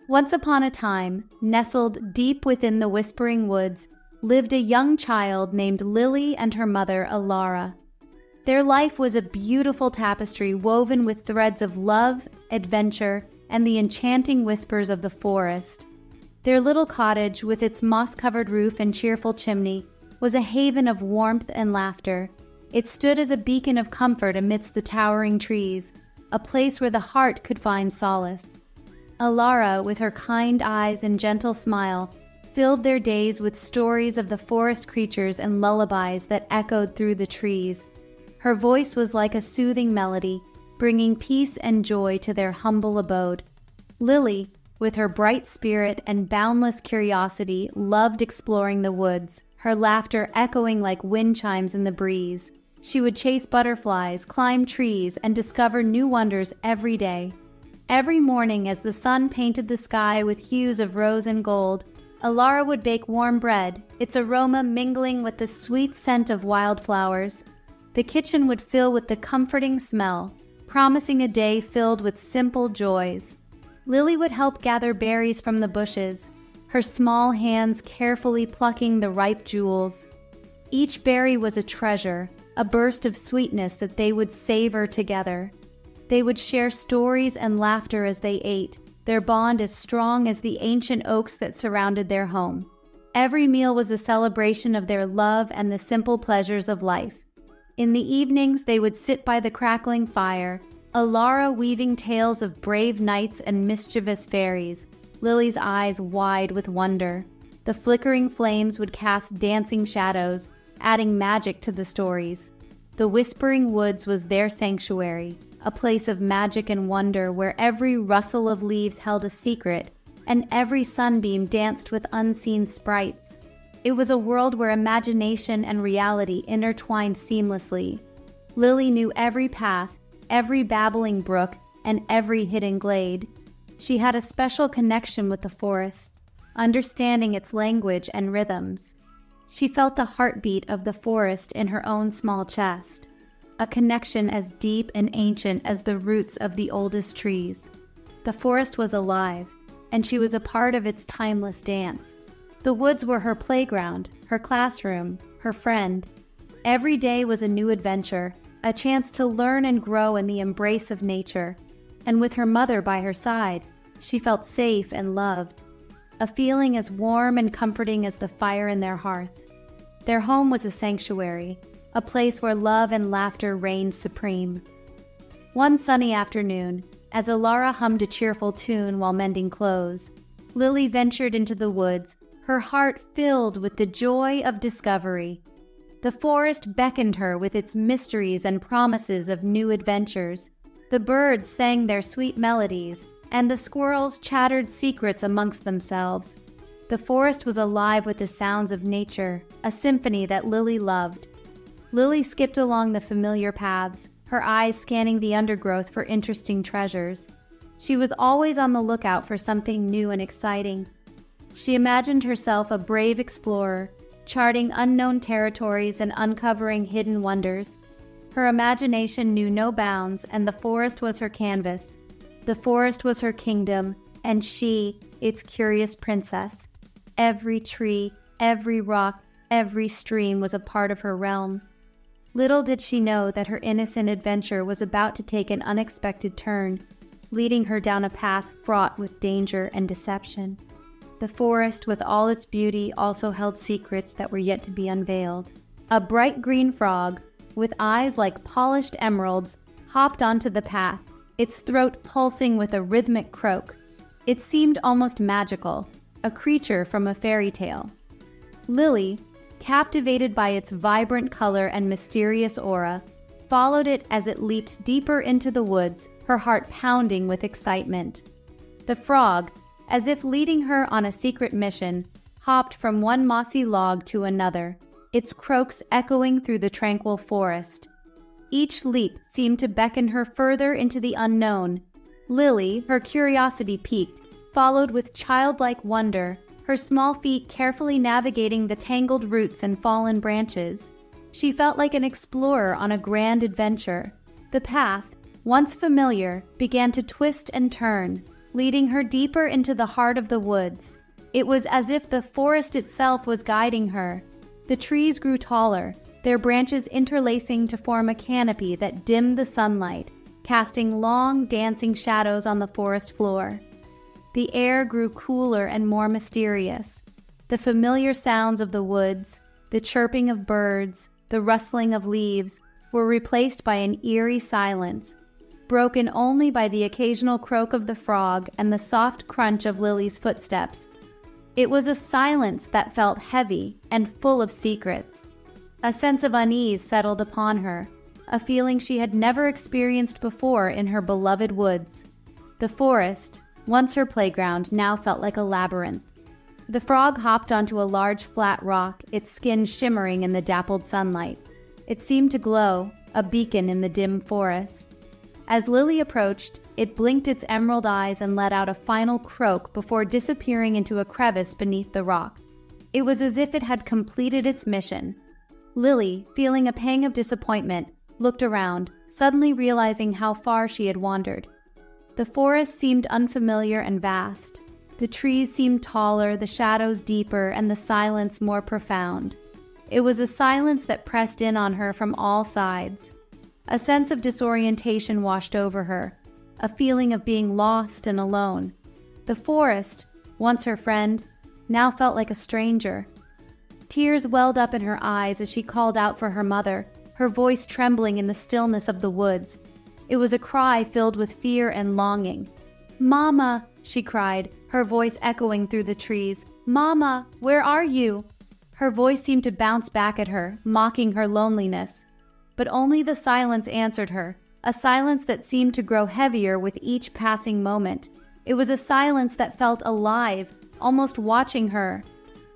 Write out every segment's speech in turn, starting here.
Once upon a time, nestled deep within the whispering woods, lived a young child named Lily and her mother, Elara. Their life was a beautiful tapestry woven with threads of love, adventure, and the enchanting whispers of the forest. Their little cottage, with its moss-covered roof and cheerful chimney, was a haven of warmth and laughter. It stood as a beacon of comfort amidst the towering trees, a place where the heart could find solace. Elara, with her kind eyes and gentle smile, filled their days with stories of the forest creatures and lullabies that echoed through the trees. Her voice was like a soothing melody, bringing peace and joy to their humble abode. Lily, with her bright spirit and boundless curiosity, loved exploring the woods, her laughter echoing like wind chimes in the breeze. She would chase butterflies, climb trees, and discover new wonders every day. Every morning, as the sun painted the sky with hues of rose and gold, Elara would bake warm bread, its aroma mingling with the sweet scent of wildflowers. The kitchen would fill with the comforting smell, promising a day filled with simple joys. Lily would help gather berries from the bushes, her small hands carefully plucking the ripe jewels. Each berry was a treasure, a burst of sweetness that they would savor together. They would share stories and laughter as they ate, their bond as strong as the ancient oaks that surrounded their home. Every meal was a celebration of their love and the simple pleasures of life. In the evenings, they would sit by the crackling fire, Elara weaving tales of brave knights and mischievous fairies, Lily's eyes wide with wonder. The flickering flames would cast dancing shadows, adding magic to the stories. The Whispering Woods was their sanctuary, a place of magic and wonder where every rustle of leaves held a secret, and every sunbeam danced with unseen sprites. It was a world where imagination and reality intertwined seamlessly. Lily knew every path, every babbling brook, and every hidden glade. She had a special connection with the forest, understanding its language and rhythms. She felt the heartbeat of the forest in her own small chest, a connection as deep and ancient as the roots of the oldest trees. The forest was alive, and she was a part of its timeless dance. The woods were her playground, her classroom, her friend. Every day was a new adventure, a chance to learn and grow in the embrace of nature. And with her mother by her side, she felt safe and loved, a feeling as warm and comforting as the fire in their hearth. Their home was a sanctuary, a place where love and laughter reigned supreme. One sunny afternoon, as Elara hummed a cheerful tune while mending clothes, Lily ventured into the woods, her heart filled with the joy of discovery. The forest beckoned her with its mysteries and promises of new adventures. The birds sang their sweet melodies, and the squirrels chattered secrets amongst themselves. The forest was alive with the sounds of nature, a symphony that Lily loved. Lily skipped along the familiar paths, her eyes scanning the undergrowth for interesting treasures. She was always on the lookout for something new and exciting. She imagined herself a brave explorer, charting unknown territories and uncovering hidden wonders. Her imagination knew no bounds, and the forest was her canvas. The forest was her kingdom, and she, its curious princess. Every tree, every rock, every stream was a part of her realm. Little did she know that her innocent adventure was about to take an unexpected turn, leading her down a path fraught with danger and deception. The forest, with all its beauty, also held secrets that were yet to be unveiled. A bright green frog, with eyes like polished emeralds, hopped onto the path, its throat pulsing with a rhythmic croak. It seemed almost magical, a creature from a fairy tale. Lily, captivated by its vibrant color and mysterious aura, followed it as it leaped deeper into the woods, her heart pounding with excitement. The frog, as if leading her on a secret mission, hopped from one mossy log to another, its croaks echoing through the tranquil forest. Each leap seemed to beckon her further into the unknown. Lily, her curiosity piqued, followed with childlike wonder, her small feet carefully navigating the tangled roots and fallen branches. She felt like an explorer on a grand adventure. The path, once familiar, began to twist and turn. leading her deeper into the heart of the woods. It was as if the forest itself was guiding her. The trees grew taller, their branches interlacing to form a canopy that dimmed the sunlight, casting long, dancing shadows on the forest floor. The air grew cooler and more mysterious. The familiar sounds of the woods, the chirping of birds, the rustling of leaves, were replaced by an eerie silence, broken only by the occasional croak of the frog and the soft crunch of Lily's footsteps. It was a silence that felt heavy and full of secrets. A sense of unease settled upon her, a feeling she had never experienced before in her beloved woods. The forest, once her playground, now felt like a labyrinth. The frog hopped onto a large flat rock, its skin shimmering in the dappled sunlight. It seemed to glow, a beacon in the dim forest. As Lily approached, it blinked its emerald eyes and let out a final croak before disappearing into a crevice beneath the rock. It was as if it had completed its mission. Lily, feeling a pang of disappointment, looked around, suddenly realizing how far she had wandered. The forest seemed unfamiliar and vast. The trees seemed taller, the shadows deeper, and the silence more profound. It was a silence that pressed in on her from all sides. A sense of disorientation washed over her, a feeling of being lost and alone. The forest, once her friend, now felt like a stranger. Tears welled up in her eyes as she called out for her mother, her voice trembling in the stillness of the woods. It was a cry filled with fear and longing. "Mama!" she cried, her voice echoing through the trees. "Mama, where are you?" Her voice seemed to bounce back at her, mocking her loneliness. But only the silence answered her, a silence that seemed to grow heavier with each passing moment. It was a silence that felt alive, almost watching her.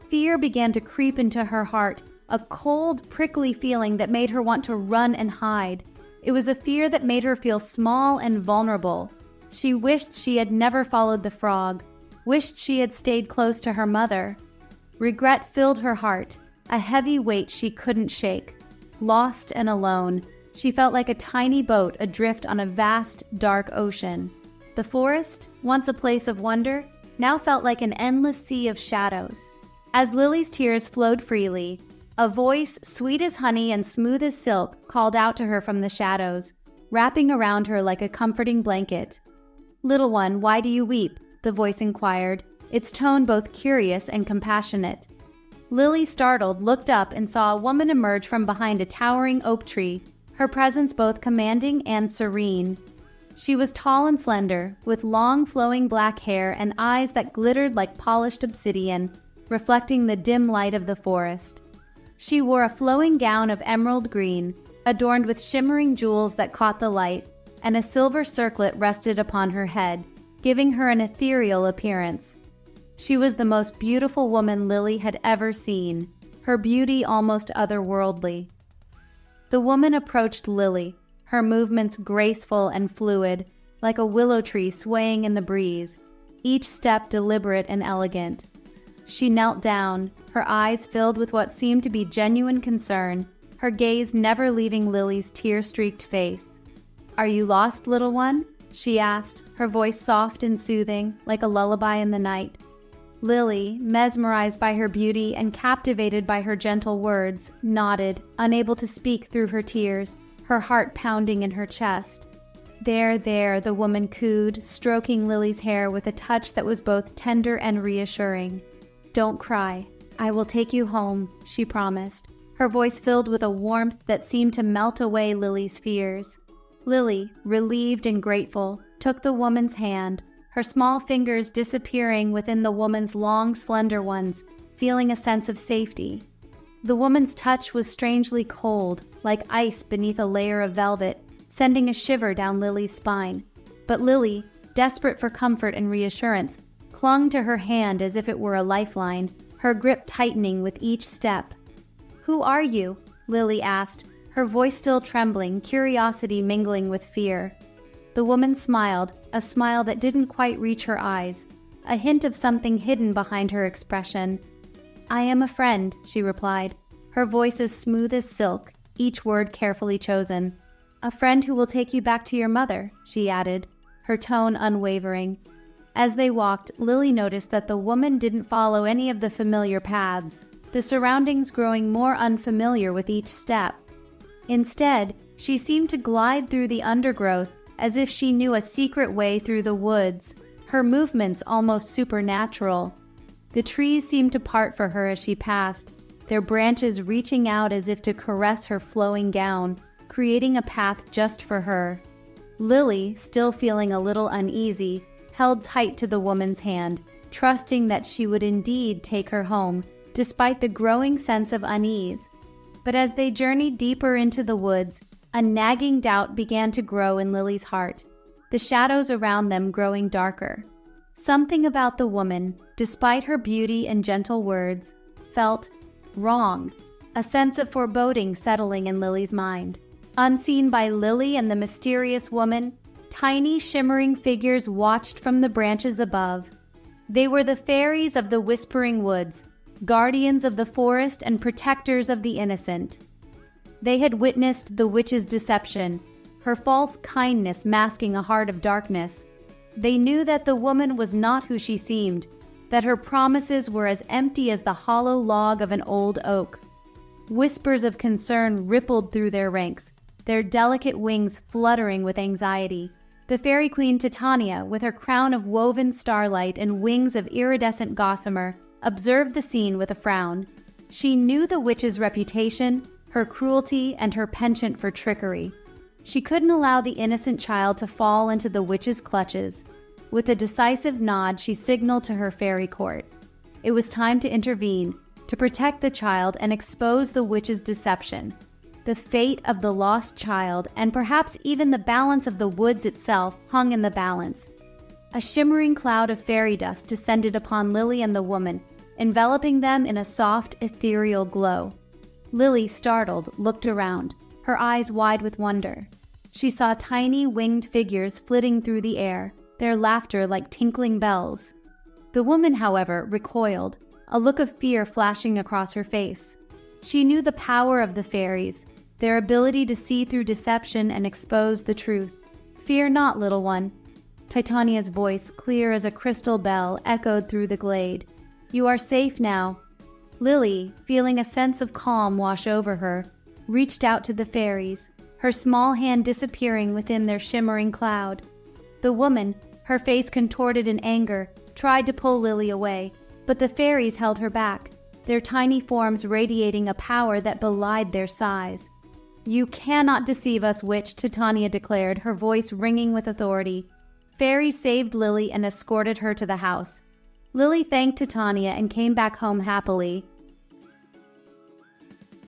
Fear began to creep into her heart, a cold, prickly feeling that made her want to run and hide. It was a fear that made her feel small and vulnerable. She wished she had never followed the frog, wished she had stayed close to her mother. Regret filled her heart, a heavy weight she couldn't shake. Lost and alone, she felt like a tiny boat adrift on a vast, dark ocean. The forest, once a place of wonder, now felt like an endless sea of shadows. As Lily's tears flowed freely, a voice sweet as honey and smooth as silk called out to her from the shadows, wrapping around her like a comforting blanket. "Little one, why do you weep?" the voice inquired, its tone both curious and compassionate. Lily, startled, looked up and saw a woman emerge from behind a towering oak tree, her presence both commanding and serene. She was tall and slender, with long flowing black hair and eyes that glittered like polished obsidian, reflecting the dim light of the forest. She wore a flowing gown of emerald green, adorned with shimmering jewels that caught the light, and a silver circlet rested upon her head, giving her an ethereal appearance. She was the most beautiful woman Lily had ever seen, her beauty almost otherworldly. The woman approached Lily, her movements graceful and fluid, like a willow tree swaying in the breeze, each step deliberate and elegant. She knelt down, her eyes filled with what seemed to be genuine concern, her gaze never leaving Lily's tear-streaked face. "Are you lost, little one?" she asked, her voice soft and soothing, like a lullaby in the night. Lily, mesmerized by her beauty and captivated by her gentle words, nodded, unable to speak through her tears, her heart pounding in her chest. "There, there," the woman cooed, stroking Lily's hair with a touch that was both tender and reassuring. "Don't cry. I will take you home," she promised, her voice filled with a warmth that seemed to melt away Lily's fears. Lily, relieved and grateful, took the woman's hand, her small fingers disappearing within the woman's long, slender ones, feeling a sense of safety. The woman's touch was strangely cold, like ice beneath a layer of velvet, sending a shiver down Lily's spine. But Lily, desperate for comfort and reassurance, clung to her hand as if it were a lifeline, her grip tightening with each step. "Who are you?" Lily asked, her voice still trembling, curiosity mingling with fear. The woman smiled, a smile that didn't quite reach her eyes, a hint of something hidden behind her expression. "I am a friend," she replied, her voice as smooth as silk, each word carefully chosen. "A friend who will take you back to your mother," she added, her tone unwavering. As they walked, Lily noticed that the woman didn't follow any of the familiar paths, the surroundings growing more unfamiliar with each step. Instead, she seemed to glide through the undergrowth as if she knew a secret way through the woods, her movements almost supernatural. The trees seemed to part for her as she passed, their branches reaching out as if to caress her flowing gown, creating a path just for her. Lily, still feeling a little uneasy, held tight to the woman's hand, trusting that she would indeed take her home, despite the growing sense of unease. But as they journeyed deeper into the woods, a nagging doubt began to grow in Lily's heart, the shadows around them growing darker. Something about the woman, despite her beauty and gentle words, felt wrong, a sense of foreboding settling in Lily's mind. Unseen by Lily and the mysterious woman, tiny shimmering figures watched from the branches above. They were the fairies of the Whispering Woods, guardians of the forest and protectors of the innocent. They had witnessed the witch's deception, her false kindness masking a heart of darkness. They knew that the woman was not who she seemed, that her promises were as empty as the hollow log of an old oak. Whispers of concern rippled through their ranks, their delicate wings fluttering with anxiety. The fairy queen Titania, with her crown of woven starlight and wings of iridescent gossamer, observed the scene with a frown. She knew the witch's reputation, her cruelty, and her penchant for trickery. She couldn't allow the innocent child to fall into the witch's clutches. With a decisive nod, she signaled to her fairy court. It was time to intervene, to protect the child and expose the witch's deception. The fate of the lost child, and perhaps even the balance of the woods itself, hung in the balance. A shimmering cloud of fairy dust descended upon Lily and the woman, enveloping them in a soft, ethereal glow. Lily, startled, looked around, her eyes wide with wonder. She saw tiny winged figures flitting through the air, their laughter like tinkling bells. The woman, however, recoiled, a look of fear flashing across her face. She knew the power of the fairies, their ability to see through deception and expose the truth. "Fear not, little one." Titania's voice, clear as a crystal bell, echoed through the glade. "You are safe now." Lily, feeling a sense of calm wash over her, reached out to the fairies, her small hand disappearing within their shimmering cloud. The woman, her face contorted in anger, tried to pull Lily away, but the fairies held her back, their tiny forms radiating a power that belied their size. "You cannot deceive us, witch," Titania declared, her voice ringing with authority. Fairies saved Lily and escorted her to the house. Lily thanked Titania and came back home happily,